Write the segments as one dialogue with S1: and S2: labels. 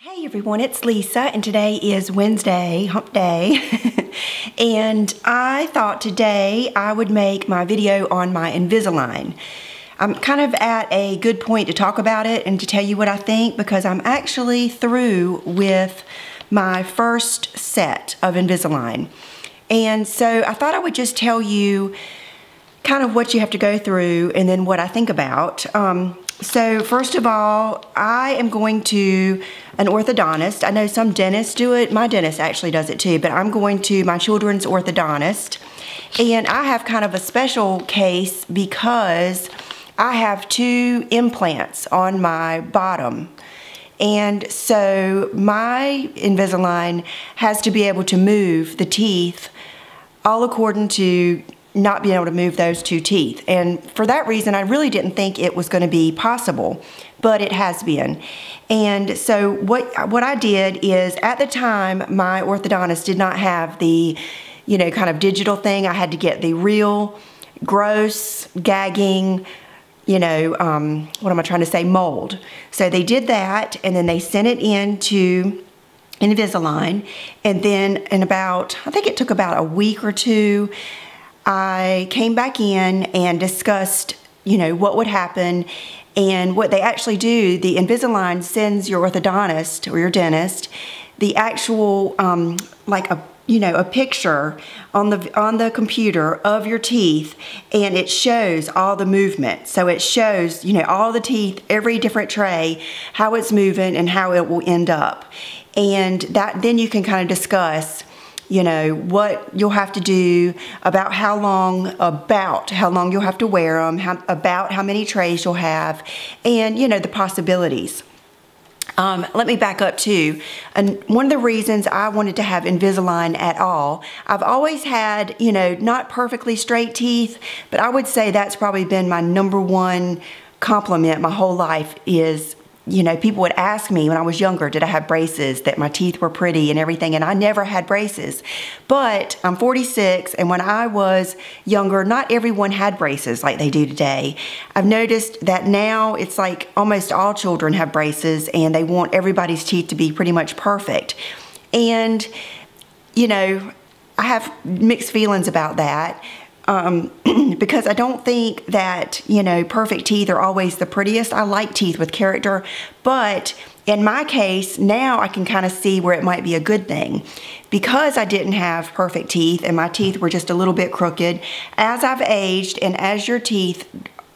S1: Hey everyone, it's Lisa, and today is Wednesday, hump day. And I thought today I would make my video on my Invisalign. I'm kind of at a good point to talk about it and to tell you what I think, because I'm actually through with my first set of Invisalign. And so I thought I would just tell you kind of what you have to go through and then what I think about. So first of all, I am going to an orthodontist. I know some dentists do it. My dentist actually does it too, but I'm going to my children's orthodontist. And I have kind of a special case because I have 2 implants on my bottom. And so my Invisalign has to be able to move the teeth all according to not being able to move those 2 teeth. And for that reason, I really didn't think it was going to be possible, but it has been. And so what I did is, at the time, my orthodontist did not have the, kind of digital thing. I had to get the real gross, gagging, what am I trying to say, mold. So they did that, and then they sent it in to Invisalign. And then in about, I think it took about a week or 2, I came back in and discussed, what would happen. And what they actually do, the Invisalign sends your orthodontist or your dentist the actual, a picture on the computer of your teeth, and it shows all the movement. So it shows, all the teeth, every different tray, how it's moving and how it will end up. And then you can kind of discuss what you'll have to do, about how long you'll have to wear them, about how many trays you'll have, and, the possibilities. Let me back up too. And one of the reasons I wanted to have Invisalign at all, I've always had, not perfectly straight teeth, but I would say that's probably been my #1 compliment my whole life is, people would ask me when I was younger, did I have braces, that my teeth were pretty and everything, and I never had braces. But I'm 46, and when I was younger, not everyone had braces like they do today. I've noticed that now it's like almost all children have braces, and they want everybody's teeth to be pretty much perfect. And, I have mixed feelings about that. Because I don't think that, perfect teeth are always the prettiest. I like teeth with character, but in my case, now I can kind of see where it might be a good thing. Because I didn't have perfect teeth and my teeth were just a little bit crooked, as I've aged and as your teeth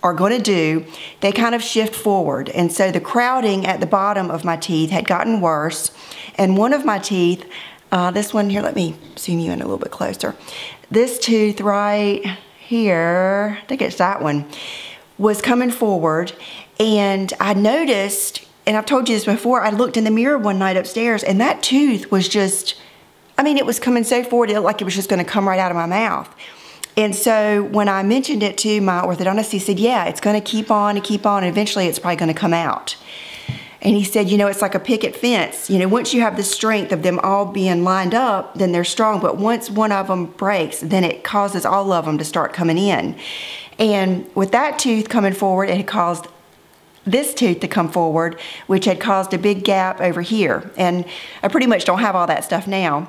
S1: are going to do, they kind of shift forward. And so the crowding at the bottom of my teeth had gotten worse. And one of my teeth, this one here, let me zoom you in a little bit closer. This tooth right here, I think it's that one, was coming forward, and I noticed, and I've told you this before, I looked in the mirror one night upstairs, and that tooth was just, it was coming so forward, it looked like it was just going to come right out of my mouth. And so when I mentioned it to my orthodontist, he said, yeah, it's going to keep on and keep on, and eventually it's probably going to come out. And he said, it's like a picket fence. Once you have the strength of them all being lined up, then they're strong. But once one of them breaks, then it causes all of them to start coming in. And with that tooth coming forward, it had caused this tooth to come forward, which had caused a big gap over here. And I pretty much don't have all that stuff now.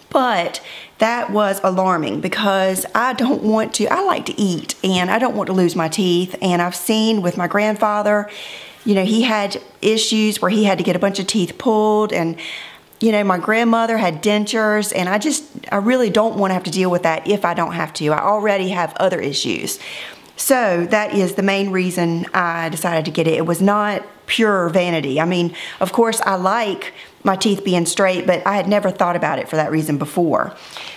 S1: But that was alarming, because I like to eat, and I don't want to lose my teeth. And I've seen with my grandfather, he had issues where he had to get a bunch of teeth pulled, and, my grandmother had dentures, and I really don't want to have to deal with that if I don't have to. I already have other issues. So that is the main reason I decided to get it. It was not pure vanity. Of course, I like my teeth being straight, but I had never thought about it for that reason before.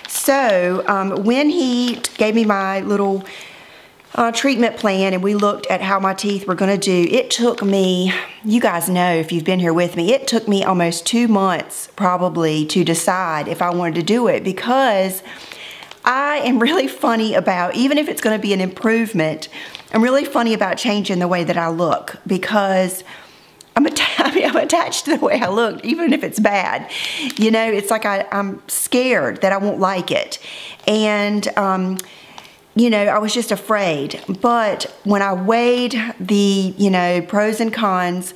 S1: So when he gave me my little treatment plan, and we looked at how my teeth were going to do, it took me, you guys know if you've been here with me, it took me almost 2 months probably to decide if I wanted to do it, because I am really funny about, even if it's going to be an improvement, I'm really funny about changing the way that I look, because I'm attached to the way I look, even if it's bad. It's like I'm scared that I won't like it. And I was just afraid. But when I weighed the, pros and cons,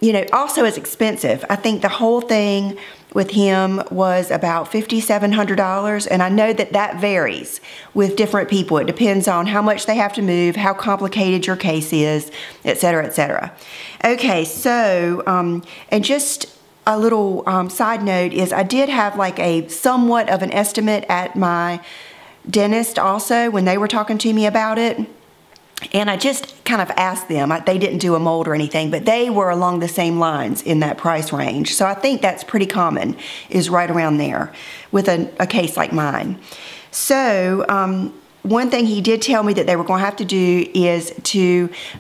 S1: you know, also is expensive. I think the whole thing with him was about $5,700, and I know that that varies with different people. It depends on how much they have to move, how complicated your case is, etc., etc. Okay, so, and just a little side note is I did have like a somewhat of an estimate at my dentist also when they were talking to me about it. And I just kind of asked them. They didn't do a mold or anything, but they were along the same lines in that price range. So I think that's pretty common, is right around there with a case like mine. So one thing he did tell me that they were going to have to do is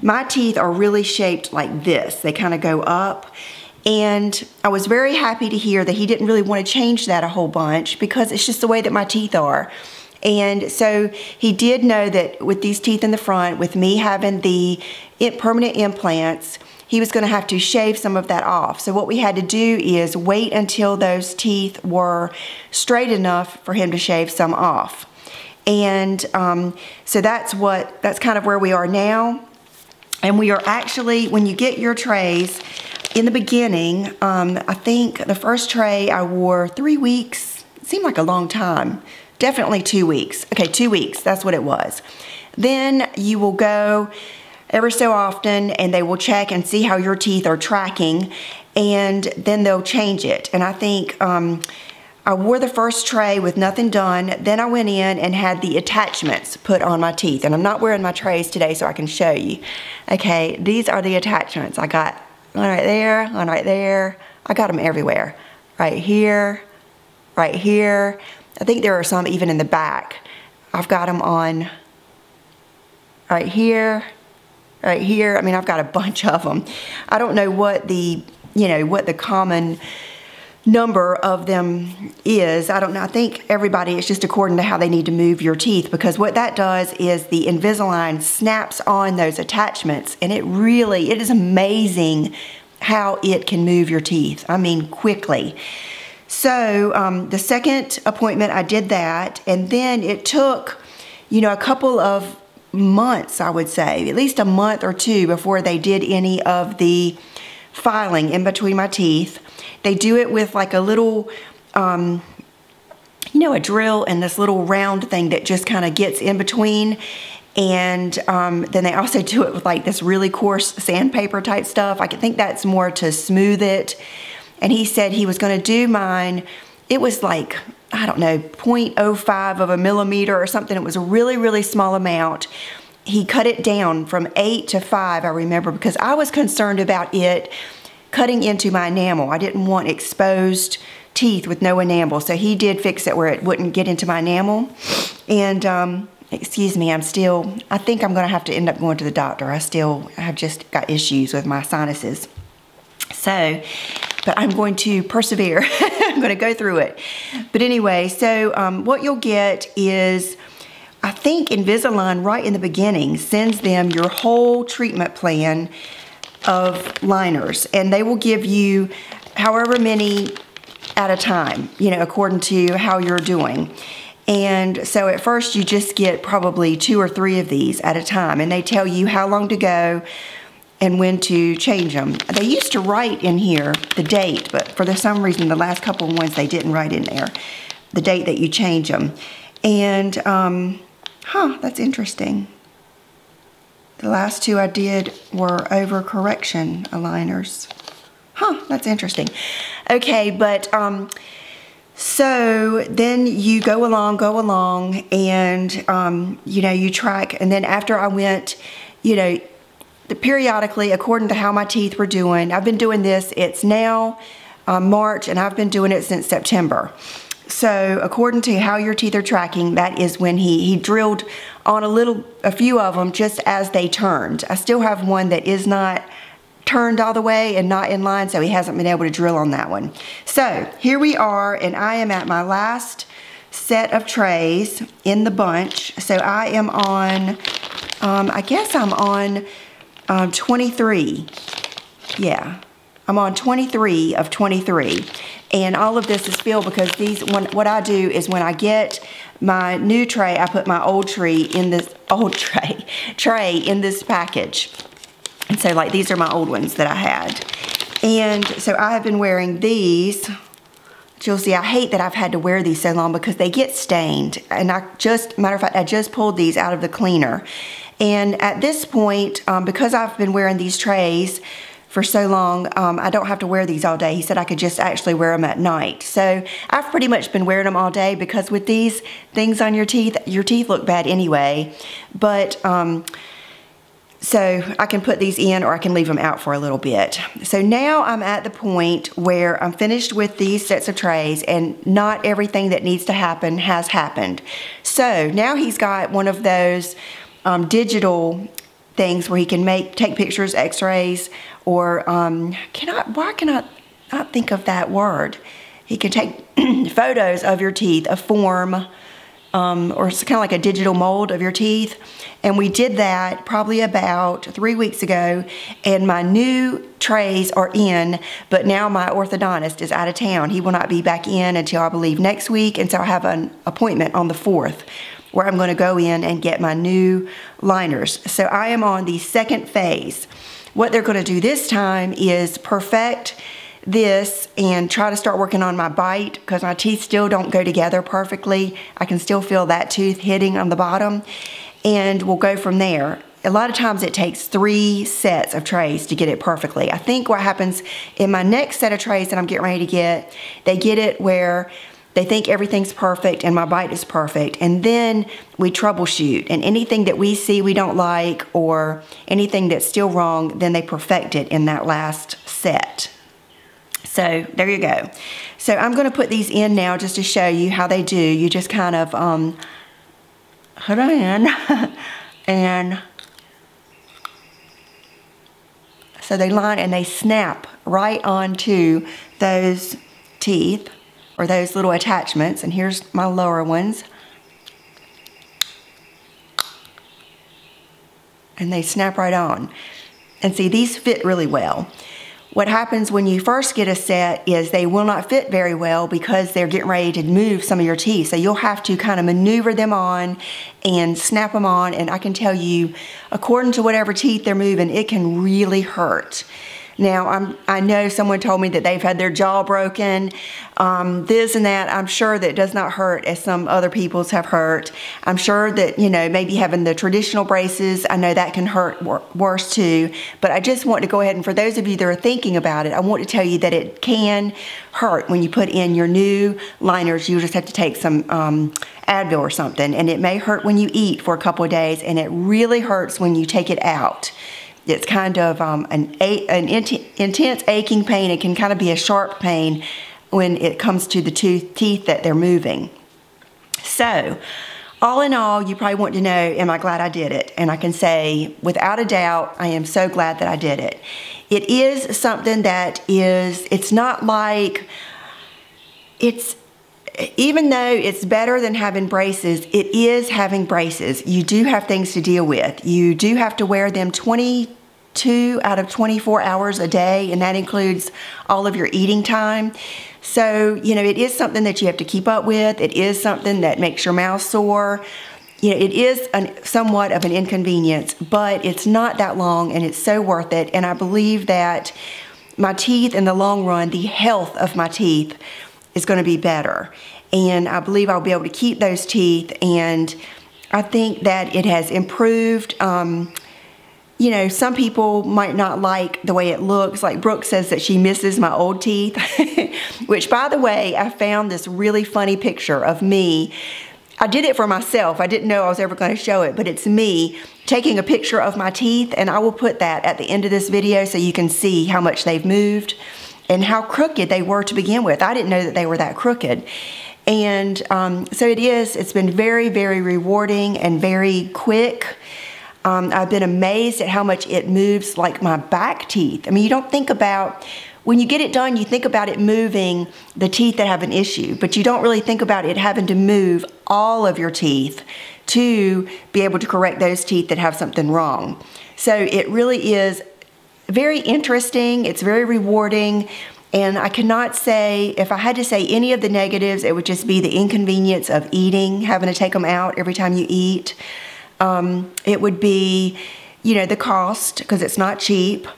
S1: my teeth are really shaped like this. They kind of go up. And I was very happy to hear that he didn't really want to change that a whole bunch because it's just the way that my teeth are. And so he did know that with these teeth in the front, with me having the permanent implants, he was going to have to shave some of that off. So what we had to do is wait until those teeth were straight enough for him to shave some off. And so that's kind of where we are now. And we are actually, when you get your trays, in the beginning, I think the first tray I wore 3 weeks. It seemed like a long time. Definitely 2 weeks. Okay, 2 weeks, that's what it was. Then you will go every so often and they will check and see how your teeth are tracking, and then they'll change it. And I think I wore the first tray with nothing done. Then I went in and had the attachments put on my teeth. And I'm not wearing my trays today so I can show you. Okay, these are the attachments. I got one right there, one right there. I got them everywhere. Right here, right here. I think there are some even in the back. I've got them on right here, right here. I mean, I've got a bunch of them. I don't know what the common number of them is. I don't know. I think everybody, it's just according to how they need to move your teeth, because what that does is the Invisalign snaps on those attachments, and it is amazing how it can move your teeth. I mean, quickly. So the second appointment, I did that, and then it took, a couple of months, I would say, at least a month or two before they did any of the filing in between my teeth. They do it with like a little, a drill and this little round thing that just kind of gets in between. And then they also do it with like this really coarse sandpaper type stuff. I think that's more to smooth it. And he said he was going to do mine. It was like, I don't know, 0.05 of a millimeter or something. It was a really, really small amount. He cut it down from 8 to 5, I remember, because I was concerned about it cutting into my enamel. I didn't want exposed teeth with no enamel. So he did fix it where it wouldn't get into my enamel. And, excuse me, I think I'm going to have to end up going to the doctor. I have just got issues with my sinuses. So, but I'm going to persevere. I'm going to go through it. But anyway, so what you'll get is, I think Invisalign right in the beginning sends them your whole treatment plan of liners, and they will give you however many at a time, according to how you're doing. And so at first you just get probably 2 or 3 of these at a time, and they tell you how long to go and when to change them. They used to write in here the date, but for some reason the last couple of ones they didn't write in there the date that you change them. And that's interesting. The last 2 I did were over correction aligners. That's interesting. Okay, but so then you go along, and you track. And then after I went, periodically, according to how my teeth were doing, I've been doing this. It's now March, and I've been doing it since September. So according to how your teeth are tracking, that is when he drilled on a few of them just as they turned. I still have one that is not turned all the way and not in line, so he hasn't been able to drill on that one. So here we are, and I am at my last set of trays in the bunch. So I am on, I guess I'm on 23. Yeah, I'm on 23 of 23. And all of this is filled because what I do is when I get my new tray, I put my old tray in this package. And so like these are my old ones that I had. And so I have been wearing these. You'll see, I hate that I've had to wear these so long because they get stained. And matter of fact, I just pulled these out of the cleaner. And at this point, because I've been wearing these trays for so long, I don't have to wear these all day. He said I could just actually wear them at night. So I've pretty much been wearing them all day because with these things on your teeth look bad anyway. But, so I can put these in or I can leave them out for a little bit. So now I'm at the point where I'm finished with these sets of trays and not everything that needs to happen has happened. So now he's got one of those digital things where he can take pictures, x-rays, or why can I not think of that word? He can take photos of your teeth, a form, or it's kind of like a digital mold of your teeth. And we did that probably about 3 weeks ago, and my new trays are in, but now my orthodontist is out of town. He will not be back in until I believe next week, and so I have an appointment on the 4th where I'm going to go in and get my new liners. So I am on the second phase. What they're going to do this time is perfect this and try to start working on my bite because my teeth still don't go together perfectly. I can still feel that tooth hitting on the bottom, and we'll go from there. A lot of times it takes 3 sets of trays to get it perfectly. I think what happens in my next set of trays that I'm getting ready to get, they get it where they think everything's perfect and my bite is perfect, and then we troubleshoot, and anything that we see we don't like or anything that's still wrong, then they perfect it in that last set. So there you go. So I'm going to put these in now just to show you how they do. You just kind of put it in and so they line and they snap right onto those teeth or those little attachments. And here's my lower ones. And they snap right on. And see, these fit really well. What happens when you first get a set is they will not fit very well because they're getting ready to move some of your teeth. So you'll have to kind of maneuver them on and snap them on. And I can tell you, according to whatever teeth they're moving, it can really hurt. Now, I know someone told me that they've had their jaw broken, this and that. I'm sure that it does not hurt as some other people's have hurt. I'm sure that, you know, maybe having the traditional braces, I know that can hurt worse too. But I just want to go ahead and for those of you that are thinking about it, I want to tell you that it can hurt when you put in your new liners. You just have to take some Advil or something, and it may hurt when you eat for a couple of days, and it really hurts when you take it out. It's kind of an intense aching pain. It can kind of be a sharp pain when it comes to the teeth that they're moving. So, all in all, you probably want to know, am I glad I did it? And I can say, without a doubt, I am so glad that I did it. It is something that it's not like, even though it's better than having braces, it is having braces. You do have things to deal with. You do have to wear them 22 out of 24 hours a day, and that includes all of your eating time. So, you know, it is something that you have to keep up with. It is something that makes your mouth sore. You know, it is somewhat of an inconvenience, but it's not that long, and it's so worth it. And I believe that my teeth, in the long run, the health of my teeth is going to be better. And I believe I'll be able to keep those teeth, and I think that it has improved. You know, some people might not like the way it looks. Like Brooke says that she misses my old teeth, which, by the way, I found this really funny picture of me. I did it for myself. I didn't know I was ever going to show it, but it's me taking a picture of my teeth, and I will put that at the end of this video so you can see how much they've moved and how crooked they were to begin with. I didn't know that they were that crooked. And so it's been very, very rewarding and very quick. I've been amazed at how much it moves, like my back teeth. I mean, you don't think about, when you get it done, you think about it moving the teeth that have an issue, but you don't really think about it having to move all of your teeth to be able to correct those teeth that have something wrong. So it really is very interesting. It's very rewarding. And I cannot say, if I had to say any of the negatives, it would just be the inconvenience of eating, having to take them out every time you eat. It would be, you know, the cost, because it's not cheap.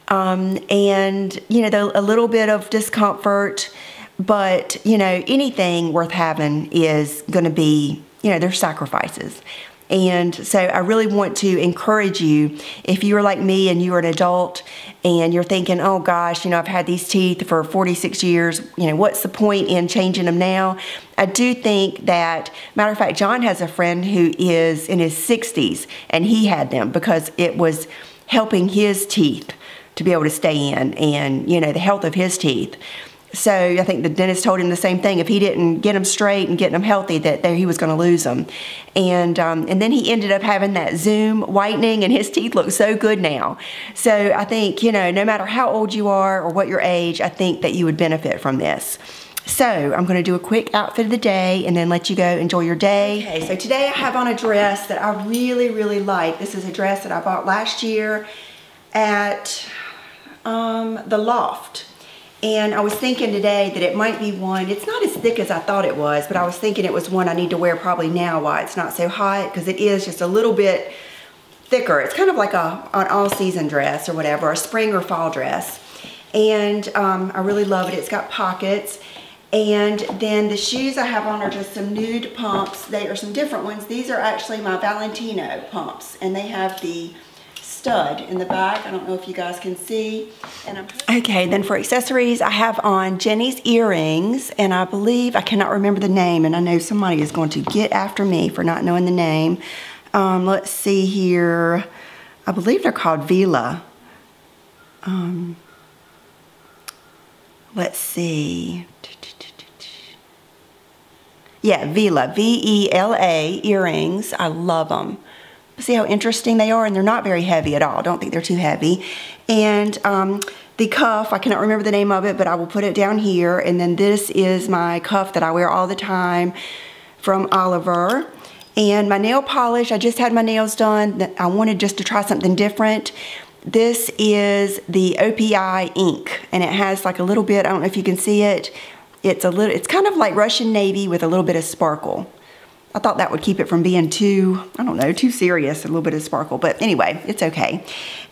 S1: and, you know, a little bit of discomfort, but, you know, anything worth having is going to be, you know, there's sacrifices. And so I really want to encourage you, if you are like me and you're an adult and you're thinking, oh gosh, you know, I've had these teeth for 46 years, you know, what's the point in changing them now? I do think that, matter of fact, John has a friend who is in his 60s and he had them because it was helping his teeth to be able to stay in and, you know, the health of his teeth. So I think the dentist told him the same thing. If he didn't get them straight and get them healthy, that he was going to lose them. And then he ended up having that Zoom whitening, and his teeth look so good now. So I think, you know, no matter how old you are or what your age, I think that you would benefit from this. So I'm going to do a quick outfit of the day and then let you go enjoy your day. Okay, so today I have on a dress that I really, really like. This is a dress that I bought last year at the Loft. And I was thinking today that it might be one, it's not as thick as I thought it was, but I was thinking it was one I need to wear probably now while it's not so hot, because it is just a little bit thicker. It's kind of like an all-season dress or whatever, a spring or fall dress. And I really love it. It's got pockets. And then the shoes I have on are just some nude pumps. They are some different ones. These are actually my Valentino pumps, and they have the stud in the back. I don't know if you guys can see. And okay, then for accessories, I have on Jenny's earrings, and I believe, I cannot remember the name, and I know somebody is going to get after me for not knowing the name. Let's see here. I believe they're called Vila. Let's see. Yeah, Vila, V-E-L-A earrings. I love them. See how interesting they are, and they're not very heavy at all. I don't think they're too heavy. And the cuff, I cannot remember the name of it, but I will put it down here. And then this is my cuff that I wear all the time from Oliver. And my nail polish, I just had my nails done. I wanted just to try something different. This is the OPI Ink, and it has like a little bit, I don't know if you can see it. It's kind of like Russian navy with a little bit of sparkle. I thought that would keep it from being too, I don't know, too serious, a little bit of sparkle. But anyway, it's okay.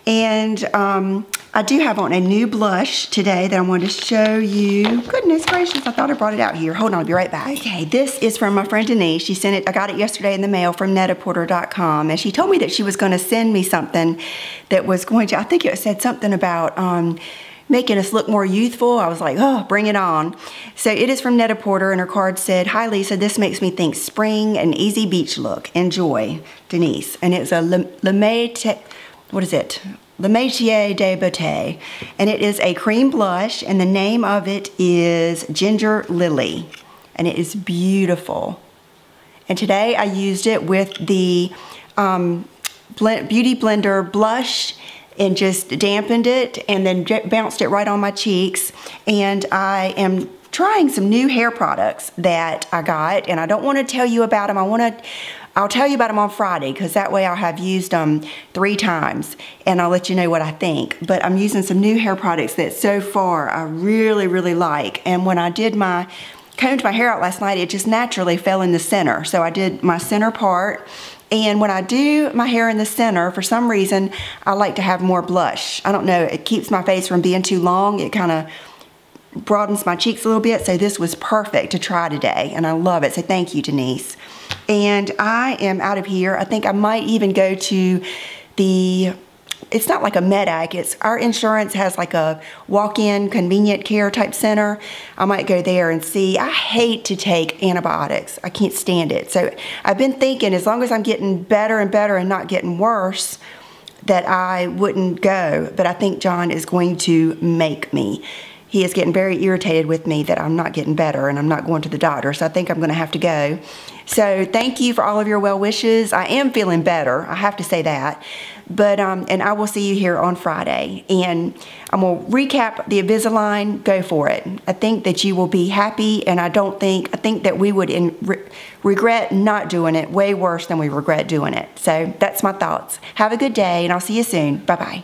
S1: And I do have on a new blush today that I wanted to show you. Goodness gracious, I thought I brought it out here. Hold on, I'll be right back. Okay, this is from my friend Denise. She sent it, I got it yesterday in the mail from netaporter.com. And she told me that she was going to send me something that was going to, I think it said something about making us look more youthful. I was like, oh, bring it on. So it is from Net-a-Porter, and her card said, hi Lisa, this makes me think spring, an easy beach look. Enjoy, Denise. And it's a Le Métier de Beauté. And it is a cream blush, and the name of it is Ginger Lily. And it is beautiful. And today I used it with the Beauty Blender blush and just dampened it and then bounced it right on my cheeks. And I am trying some new hair products that I got, and I don't want to tell you about them. I'll tell you about them on Friday, because that way I'll have used them 3 times and I'll let you know what I think. But I'm using some new hair products that so far I really, really like. And when I combed my hair out last night, it just naturally fell in the center. So I did my center part. And when I do my hair in the center, for some reason, I like to have more blush. I don't know, it keeps my face from being too long. It kind of broadens my cheeks a little bit. So this was perfect to try today, and I love it. So thank you, Denise. And I am out of here. I think I might even go to it's not like a Medac, our insurance has like a walk-in convenient care type center. I might go there and see. I hate to take antibiotics. I can't stand it. So I've been thinking, as long as I'm getting better and better and not getting worse, that I wouldn't go. But I think John is going to make me. He is getting very irritated with me that I'm not getting better and I'm not going to the doctor. So I think I'm going to have to go. So thank you for all of your well wishes. I am feeling better. I have to say that. But, and I will see you here on Friday. And I'm going to recap the Invisalign. Go for it. I think that you will be happy, and I think that we would regret not doing it way worse than we regret doing it. So that's my thoughts. Have a good day, and I'll see you soon. Bye-bye.